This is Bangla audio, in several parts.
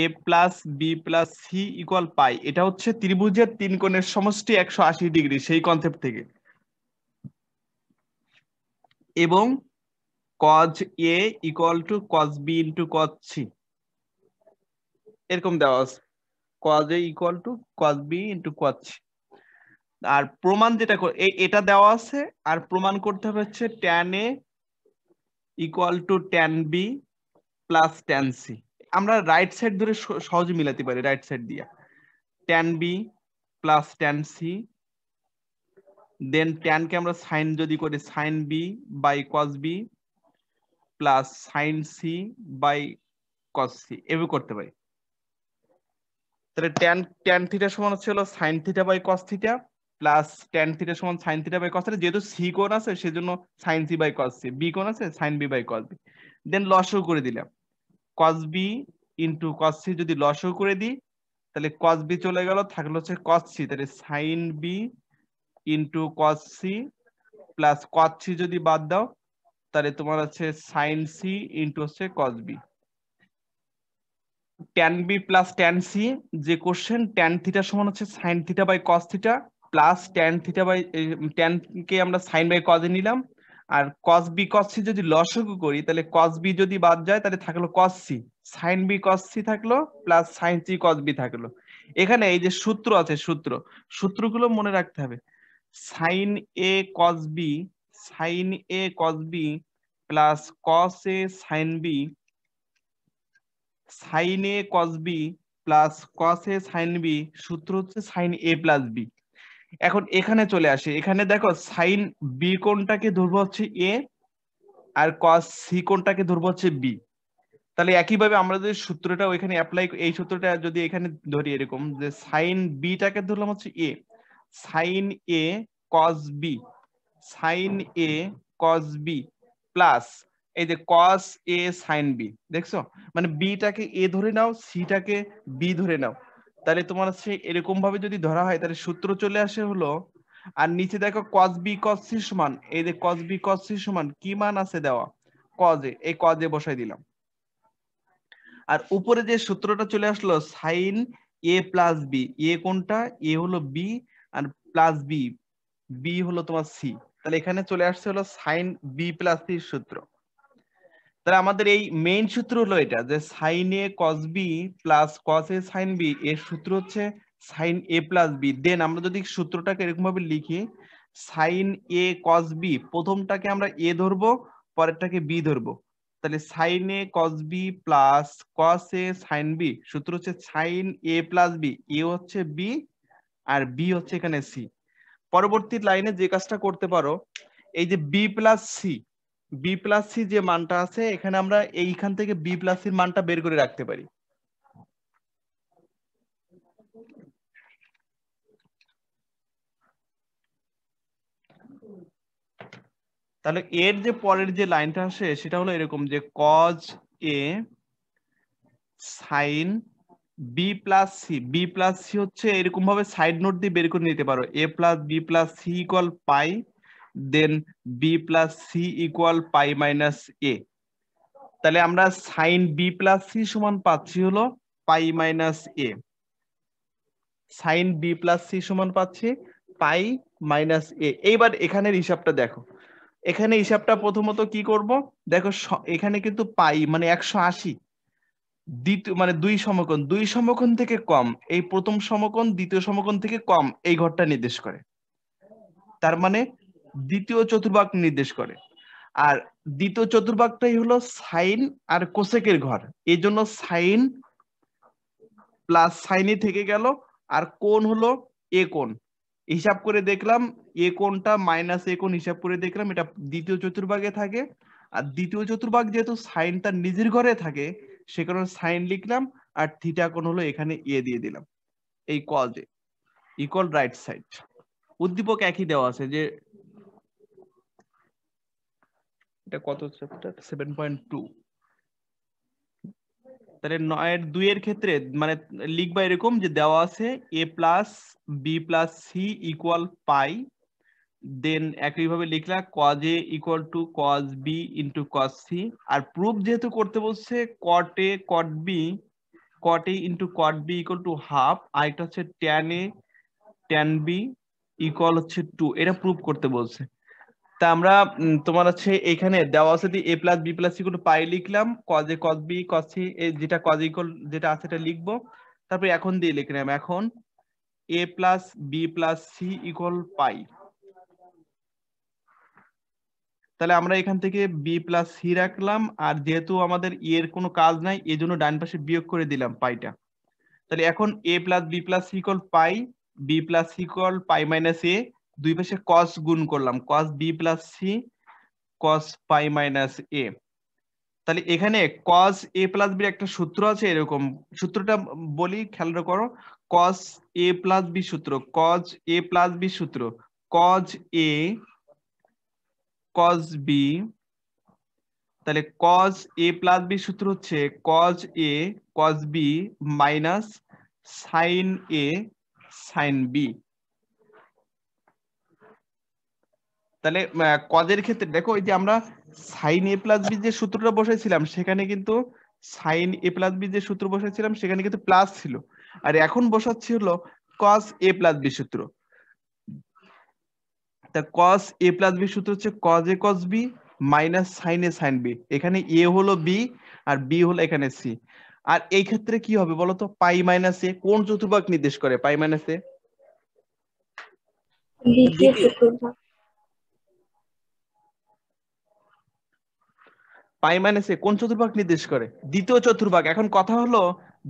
এ plus B plus C equal pi, এটা হচ্ছে ত্রিভুজের তিন কোণের সমষ্টি 180 ডিগ্রি সেই কনসেপ্ট থেকে। এবং cos a equal to cos b into cos c এরকম দেওয়া আছে, cos a equal to cos b into cos c। আর প্রমাণ যেটা এটা দেওয়া আছে, আর প্রমাণ করতে হবে হচ্ছে tan a equal to tan b plus tan c। আমরা রাইট সাইড ধরে সহজে মিলাতে পারি, রাইট সাইড দিয়ে tan b plus tan c, then tan কে আমরা সাইন যদি করি sin b by cos b plus sin c by cos c, এভাবে করতে পারি। তাহলে tan থিটা সমান হচ্ছে হলো sin theta by cos theta plus tan theta সমান sin theta by cos theta, যেহেতু c কোণ আছে সেজন্য sin c by cos c, b কোণ আছে sin b by cos b। Then লসাগু করে দিলাম, cos b into cos c যদি লসাগু করে দিই তাহলে cos b চলে গেল, থাকলো হচ্ছে cos c, তাহলে sin b into cos c plus cos c যদি বাদ দাও তাহলে তোমার হচ্ছে sin c ইনটু হচ্ছে cos b। tan b plus tan c, যে কোশ্চেন tan থিটা সমান হচ্ছে sin theta by cos theta plus tan theta by tan কে আমরা sin বাই cos এ নিলাম, আর cos b cos c যদি লসাগু করি তাহলে cos b যদি বাদ যায় তাহলে থাকলো cos c, sin b cos c থাকলো plus sin c cos b থাকলো। এখানে এই যে সূত্র আছে, সূত্রগুলো মনে রাখতে হবে। sin a cos b, sin a cos b plus cos a sin b, sin a cos b plus cos a sin b, সূত্র হচ্ছে sin a প্লাস b। এখন এখানে চলে আসে, এখানে দেখো sin b কোণটাকে ধরবো হচ্ছে a আর cos c কোণটাকে ধরবো হচ্ছে b। তাহলে একইভাবে আমরা যদি সূত্রটা ওইখানে অ্যাপ্লাই, এই সূত্রটা যদি এখানে ধরি এরকম যে sin b টাকে ধরলাম হচ্ছে a, sin a cos b, sin a cos b plus এই যে cos a sin b, দেখছো মানে b টাকে a ধরে নাও, c টাকে b ধরে নাও, তাহলে তোমার হচ্ছে এরকম ভাবে যদি ধরা হয় তাহলে সূত্র চলে আসে হলো, আর নিচে দেখো cos b cos c সমান, এই যে cos b cos c সমান কি মান আছে দেওয়া cos a, এই cos a বসাই দিলাম। আর উপরে যে সূত্রটা চলে আসলো sin a plus b, a কোনটা, a হলো b আর প্লাস b, b হলো তোমার c, তাহলে এখানে চলে আসছে হলো sin b প্লাস c সূত্র। তাহলে আমাদের এই মেইন সূত্র হলো এটা যে sin a cos b plus cos a sin b, এর সূত্র হচ্ছে sin a প্লাস b। দেন আমরা যদি সূত্রটাকে এরকম ভাবে লিখি sin a cos b, প্রথমটাকে আমরা a ধরবো পরেরটাকে b ধরবো, তাহলে sin a cos b plus cos a sin b, সূত্র হচ্ছে sin a plus b, a হচ্ছে b আর b হচ্ছে এখানে c। পরবর্তী লাইনে যে কাজটা করতে পারো, এই যে b প্লাস c যে মানটা আছে এখানে আমরা এইখান থেকে b প্লাস c মানটা বের করে রাখতে পারি। তাহলে এর যে পরের যে লাইনটা আসে সেটা হলো এরকম যে cos a sin b plus c, b plus c হচ্ছে এরকম ভাবে সাইড নোট দিয়ে বের করে নিতে পারো, a plus b plus c equal pi, then b plus c equal pi minus a। তাহলে আমরা sin b প্লাস c সমান পাচ্ছি হলো pi minus a, sin b plus c সমান পাচ্ছি পাই মাইনাস a। এইবার এখানের হিসাবটা দেখো, এখানে হিসাবটা প্রথমত কি করব দেখো, এখানে কিন্তু পাই মানে 180, দ্বিতীয় মানে দুই সমকোণ থেকে কম, এই প্রথম সমকোণ দ্বিতীয় সমকোণ থেকে কম এই ঘরটা নির্দেশ করে, তার মানে দ্বিতীয় চতুর্ভাগ নির্দেশ করে। আর দ্বিতীয় চতুর্ভাগটাই হলো সাইন আর কোসেকের ঘর, এই জন্য সাইন প্লাস সাইনই থেকে গেল, আর কোণ হলো এ কোণ, হিসাব করে দেখলাম এ কোণটা মাইনাস এ কোণ হিসাব করে দেখলাম এটা দ্বিতীয় চতুর্ভাগে থাকে, আর দ্বিতীয় চতুর্ভাগ যেহেতু সাইন তার নিজের ঘরে থাকে সে কারণে সাইন লিখলাম, আর থিটা কোণ হলো এখানে এ দিয়ে দিলাম, এই কজ এ ইকুয়াল রাইট সাইড। উদ্দীপক একই দেওয়া আছে যে এটা কত চ্যাপ্টার 7.2, তাহলে 9-2 এর ক্ষেত্রে মানে লিখবা এরকম যে দেওয়া আছে a plus B plus C equal pi, then একইভাবে লিখলা cos a equal to cos b into cos c। আর প্রুফ যেহেতু করতে বলছে cot a cot b cot a into cot b equal to half, আর একটা হচ্ছে tan a tan b equal হচ্ছে 2, এটা প্রুভ করতে বলছে। তা আমরা তোমার হচ্ছে এখানে দেওয়া আছে যে a প্লাস b প্লাস ইকুয়াল টু পাই লিখলাম, cos a cos b cos c যেটা cos ইকুয়াল যেটা আছে এটা লিখবো, তারপর এখন দিয়ে লিখলাম এখন a plus b plus c equal পাই। তাহলে আমরা এখান থেকে b প্লাস c রাখলাম, আর যেহেতু আমাদের এর কোনো কাজ নাই এই জন্য ডান পাশে বিয়োগ করে দিলাম পাইটা। তাহলে এখন a plus b plus c equal pi, b plus c equal pi minus a, দুই পাশে cos গুণ করলাম, cos b plus c cos pi minus a। তাহলে এখানে cos a প্লাস b একটা সূত্র আছে, এরকম সূত্রটা বলি খেয়াল করো, cos a প্লাস b সূত্র, cos a প্লাস b সূত্র, cos a cos b, তাহলে cos a প্লাস b সূত্র হচ্ছে cos a cos b minus sin a sin b। তাহলে cos এর ক্ষেত্রে দেখো এই যে আমরা sin a প্লাস b যে সূত্রটা বসাইছিলাম সেখানে কিন্তু sin a প্লাস b যে সূত্র বসাইছিলাম সেখানে কিন্তু প্লাস ছিল, আর এখন বসাচ্ছি হলো cos a প্লাস b সূত্র। তা cos a প্লাস b সূত্র হচ্ছে cos a cos b minus sin a sin b, এখানে a হলো b আর b হলো এখানে c। আর এই ক্ষেত্রে কি হবে বলতো, পাই মাইনাস a কোন চতুর্ভাগ নির্দেশ করে, পাই মাইনাস a দ্বিতীয় চতুর্ভাগ। পাই মাইনাস a কোন চতুর্ভাগ নির্দেশ করে, দ্বিতীয় চতুর্ভাগ। এখন কথা হলো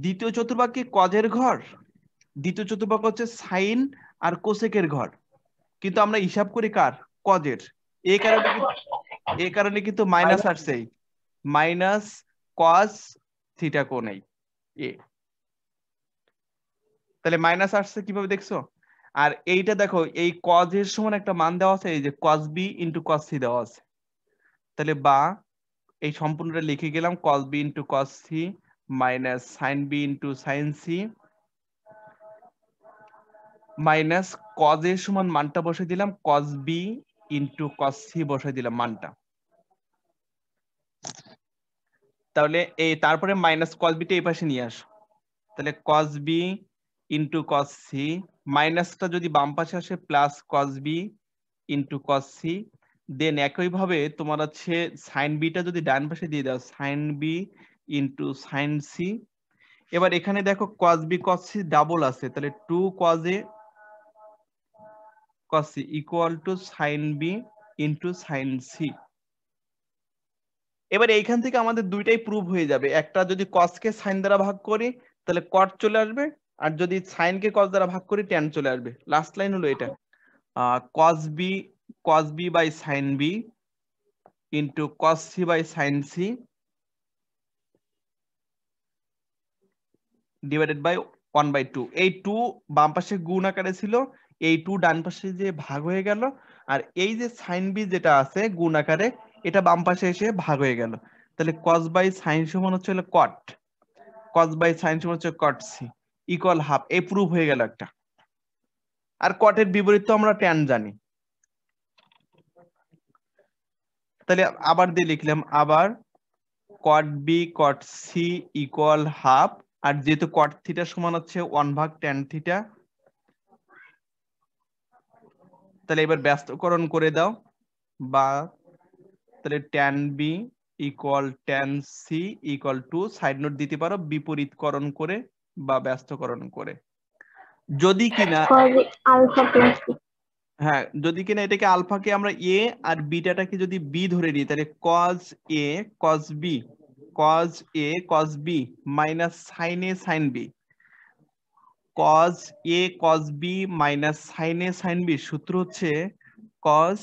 দ্বিতীয় চতুর্ভাগ কি কজের ঘর, দ্বিতীয় চতুর্ভাগ হচ্ছে সাইন আর কোসেকের ঘর, কিন্তু আমরা হিসাব করি কার, কজের। এই কারণে কিন্তু মাইনাস আসছে, মাইনাস কস থিটা কোণেই এ। তাহলে মাইনাস আসছে কিভাবে দেখছো, আর এইটা দেখো এই কজ এর সমান একটা মান দেওয়া আছে, এই যে cos b into cos c দেওয়া আছে। তাহলে বা এই সম্পূর্ণটা লিখে গেলাম cos b into cos c minus sin b into sin c minus cos এর সমান মানটা বসে দিলাম cos b into cos c বসে দিলাম মানটা। তাহলে এই তারপরে মাইনাস cos b টা এই পাশে নিয়ে আসো, তাহলে cos b into cos c, মাইনাসটা যদি বাম পাশে আসে plus cos b into cos c, দেন একইভাবে তোমার হচ্ছে sin b টা যদি ডান পাশে দিয়ে দাও sin b into sin c। এবার এখানে দেখো cos b cos c double আছে, তাহলে 2 cos a cos c equal to sin b into sin c। এবার এইখান থেকে আমাদের দুইটাই প্রুভ হয়ে যাবে, একটা যদি cos কে sin দ্বারা ভাগ করি তাহলে cot চলে আসবে, আর যদি sin কে cos দ্বারা ভাগ করি tan চলে আসবে। লাস্ট লাইন হলো এটা, cos b by sin b into cos c by sin c divided by 1/2। এই 2 বাম পাশে গুণ আকারে ছিল, এই 2 ডান পাশে যে ভাগ হয়ে গেল, আর এই যে sin b যেটা আছে গুণ আকারে এটা বাম পাশে এসে ভাগ হয়ে গেল। তাহলে cos বাই sin সমান হচ্ছে হলো cot, cos বাই sin সমান হচ্ছে cot c ইকুয়াল হাফ। এই প্রুফ হয়ে গেল একটা। আর cot এর বিপরীত তো আমরা tan জানি। তাহলে আবার দিয়ে লিখলাম আবার cot b cot c equal half, আর যেহেতু cot থিটা সমান হচ্ছে 1/tan থিটা, তাহলে এবার ব্যস্তকরণ করে দাও, বা তাহলে tan b equal tan c equal to side note দিতে পারো বিপরীতকরণ করে বা ব্যস্তকরণ করে। যদি কিনা আলফা প্লাস হ্যাঁ, যদি কিনা এটাকে আলফাকে আমরা এ আর বিটাটাকে যদি বি ধরে নিই, তাহলে cos a cos b cos a cos b minus sin a sin b, cos a cos b minus sin a sin b সূত্র হচ্ছে cos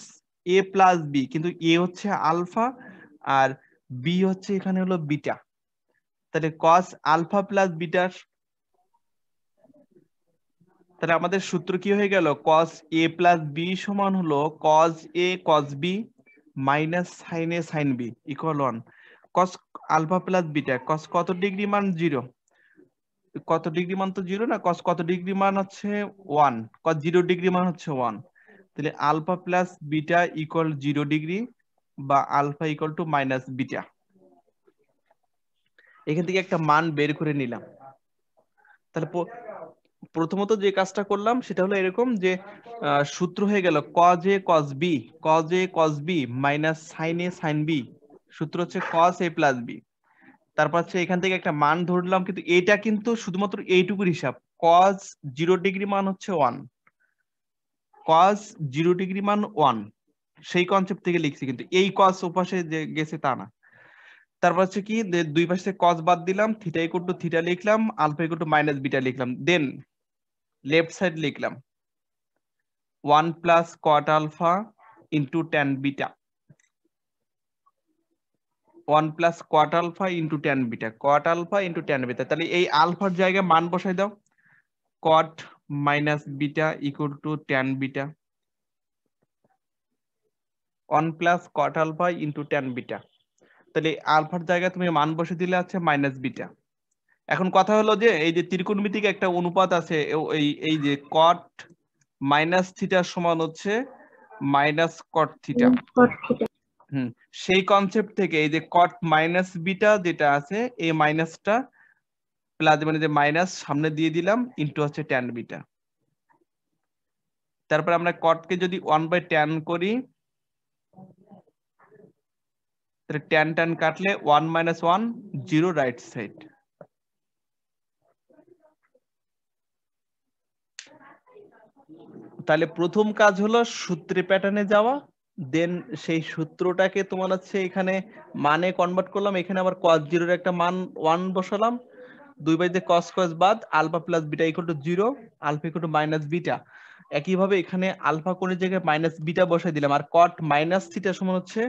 a প্লাস b, কিন্তু a হচ্ছে আলফা আর b হচ্ছে এখানে হলো বিটা। তাহলে cos আলফা প্লাস বিটার, তাহলে আমাদের সূত্র কি হয়ে গেল, cos a প্লাস b সমান হলো cos a cos b minus sin a sin b equal 1। cos alpha plus beta, cos কত ডিগ্রি মান 0, কত ডিগ্রি মান তো 0 না, cos কত ডিগ্রি মান হচ্ছে 1, cos 0 ডিগ্রি মান হচ্ছে 1। তাহলে alpha plus beta equal 0 degree বা alpha equal to minus beta. এখান থেকে একটা মান বের করে নিলাম। তাহলে প্রথমত যে কাজটা করলাম সেটা হলো এরকম যে সূত্র হয়ে গেল cos a cos b minus sin a sin b, সূত্র হচ্ছে cos a প্লাস b। তারপর হচ্ছে এখান থেকে একটা মান ধরলাম, কিন্তু এটা কিন্তু শুধুমাত্র এইটুকুর হিসাব। cos 0 ডিগ্রি মান হচ্ছে 1, cos 0 ডিগ্রি মান 1, সেই কনসেপ্ট থেকে লিখছি, কিন্তু এই cos ওপাশে যে গেছে তা না। তারপর হচ্ছে কি দুই পাশে cos বাদ দিলাম, থিটা ইকুয়াল টু থিটা লিখলাম, alpha equal to minus beta লিখলাম, দেন লেফট সাইড লিখলাম 1 plus cot alpha into tan beta, 1 plus cot alpha into tan beta, cot alpha into tan beta. তাহলে এই আলফার জায়গায় মান বসাই দাও, cot minus beta equal to tan beta, 1 plus cot alpha into tan beta. তাহলে আলফার জায়গায় তুমি মান বসে দিলে আছে মাইনাস বিটা। এখন কথা হলো যে এই যে ত্রিকোণমিতিক একটা অনুপাত আছে, এই এই যে cot মাইনাস থিটা সমান হচ্ছে মাইনাস cot থিটা। সেই কনসেপ্ট থেকে এই যে cot মাইনাস বিটা যেটা আছে, এই মাইনাসটা প্লাস মানে যে মাইনাস সামনে দিয়ে দিলাম ইনটু হচ্ছে tan বিটা। তারপর আমরা cot কে যদি 1/tan করি, তাহলে tan tan কাটলে 1 - 1 0 রাইট সাইড। তাহলে প্রথম কাজ হলো সূত্রে প্যাটার্নে যাওয়া, দেন সেই সূত্রটাকে তোমার হচ্ছে এখানে মানে কনভার্ট করলাম, এখানে আবার cos 0 এর একটা মান 1 বসালাম, 2/যে cos cos বাদ alpha plus beta equal to 0, alpha equal to minus beta. একইভাবে এখানে আলফা কোণের জায়গায় মাইনাস বিটা বসাই দিলাম, আর cot মাইনাস থিটা সমান হচ্ছে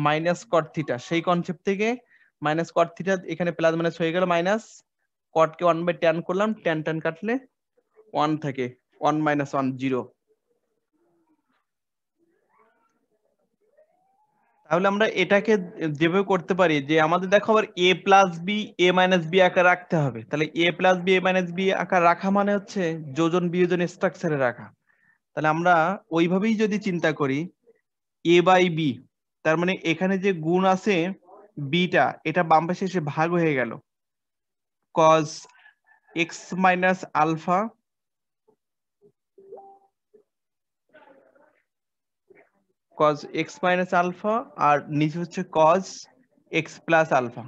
মাইনাস cot থিটা। সেই কনসেপ্ট থেকে মাইনাস cot থিটা এখানে প্লাস মাইনাস হয়ে গেল মাইনাস, cot কে 1/tan করলাম, tan tan কাটলে 1 থাকে, 1 - 1 0। তাহলে আমরা এটাকে যেভাবে করতে পারি যে আমাদের দেখো আবার a plus b a minus b আকার রাখতে হবে। তাহলে a plus b a minus b আকার রাখা মানে হচ্ছে যোজন বিয়োজন স্ট্রাকচারে রাখা। তাহলে আমরা ওইভাবেই যদি চিন্তা করি a বাই বি, তার মানে এখানে যে গুণ আছে বিটা, এটা বাম পাশে এসে ভাগ হয়ে গেল, cos x minus alpha cos x minus alpha, আর নিচে হচ্ছে cos x প্লাস আলফা।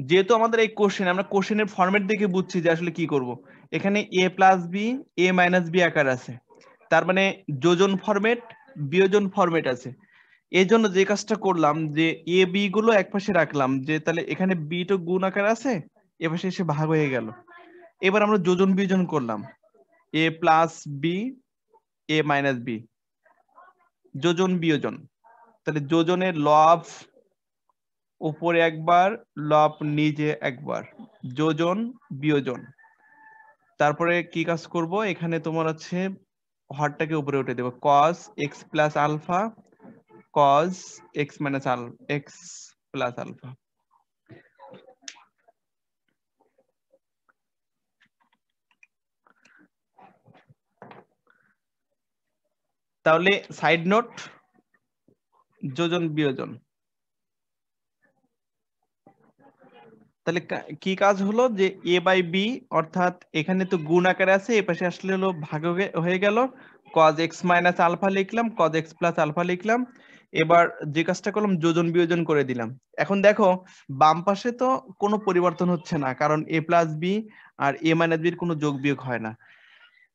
যেহেতু আমাদের এই কোশ্চেন, আমরা কোশ্চেনের ফরম্যাট দেখে বুঝছি যে আসলে কি করব। এখানে a plus b a minus b আকার আছে, তার মানে যোজন ফরম্যাট বিয়োজন ফরম্যাট আছে। এই জন্য যে কাজটা করলাম যে এ বি গুলো একপাশে রাখলাম, যে তাহলে এখানে বি তো গুণ আকার আছে, এপাশে এসে ভাগ হয়ে গেল। এবার আমরা যোজন বিয়োজন করলাম, এ plus B A minus B, যোজন বিয়োজন। তাহলে যোজনের লব উপরে একবার, লব নিচে একবার, যোজন বিয়োজন। তারপরে কি কাজ করব, এখানে তোমার হচ্ছে হরটাকে উপরে উঠে দেবো, cos x plus alpha cos x minus x plus alpha. তাহলে সাইড নোট, যোজন বিয়োজন। তাহলে কি কাজ হলো যে a বাই বি, অর্থাৎ এখানে তো গুণ আকারে আছে, এ পাশে আসলে হলো ভাগ হয়ে গেল, cos x মাইনাস আলফা লিখলাম, cos x প্লাস আলফা লিখলাম। এবার যে কাজটা করলাম যোজন বিয়োজন করে দিলাম। এখন দেখো বাম পাশে তো কোনো পরিবর্তন হচ্ছে না, কারণ a প্লাস বি আর a মাইনাস বির কোনো যোগ বিয়োগ হয় না।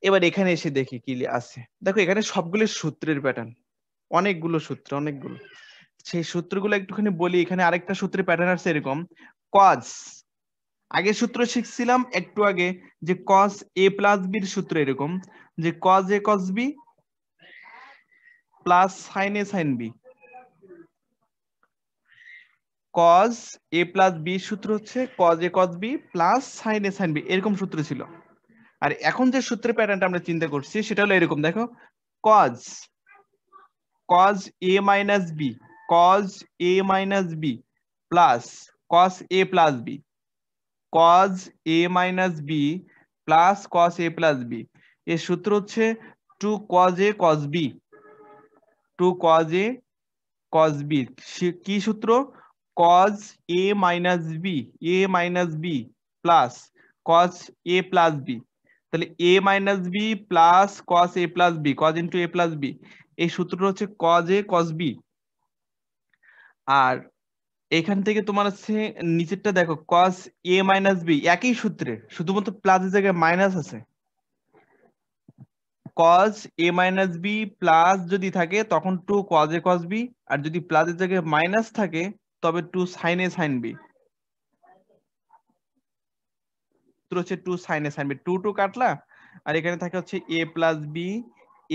এবার এখানে এসে দেখি কি আছে, দেখো এখানে সবগুলো সূত্রের প্যাটার্ন, অনেকগুলো সূত্র, অনেকগুলো। সেই সূত্রগুলো একটুখানি বলি। এখানে আরেকটা সূত্রের প্যাটার্ন আছে এরকম, cos, আগে সূত্র শিখছিলাম একটু আগে যে cos a প্লাস বির সূত্র এরকম যে cos a cos b plus sin a sin b। cos a plus b সূত্র হচ্ছে cos a cos b plus sin a sin b, এরকম সূত্র ছিল। আর এখন যে সূত্রের প্যাটার্নটা আমরা চিন্তা করছি সেটা হলো এরকম, দেখো cos a minus b cos a minus b plus cos a plus b cos a minus b plus cos a plus b। এর সূত্র হচ্ছে 2 cos a cos b, 2 cos a cos b। কি সূত্র? cos a minus b plus cos a plus b, তাহলে a minus b plus cos a plus b, cos into a plus b, এই সূত্রটা হচ্ছে cos a cos b। আর এখান থেকে তোমার হচ্ছে নিচেরটা দেখো cos a মাইনাস b, একই সূত্রে শুধুমাত্র প্লাসের জায়গায় মাইনাস আছে। cos a minus b plus যদি থাকে তখন 2 cos a cos b, আর যদি প্লাসের জায়গায় মাইনাস থাকে তবে 2 sin a sin b। তো হচ্ছে 2 sin a sin b, 2 2 Katla, আর এখানে থাকে হচ্ছে a plus b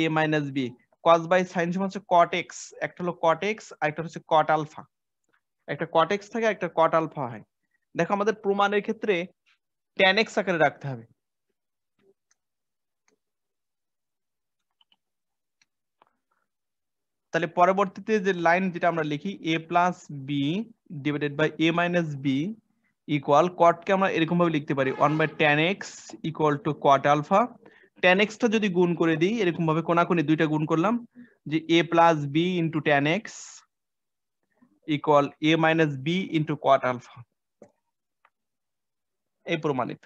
a minus b। cos by sin সমান হচ্ছে cot x, একটা হলো cot x আর একটা হচ্ছে cot আলফা, একটা cot x থাকে একটা cot আলফা হয়। দেখো আমাদের প্রমাণের ক্ষেত্রে tan x আকারে রাখতে হবে। তাহলে পরবর্তীতে যে লাইন যেটা আমরা লিখি a plus b divided by a minus b equal cot কে আমরা এরকম ভাবে লিখতে পারি 1 by tan x equal to cot alpha. tan x টা যদি গুণ করে দিই এরকম ভাবে কোনাকুনি দুইটা গুণ করলাম, যে a plus b into tan x equal a minus b into cot alpha, এই প্রমাণিত।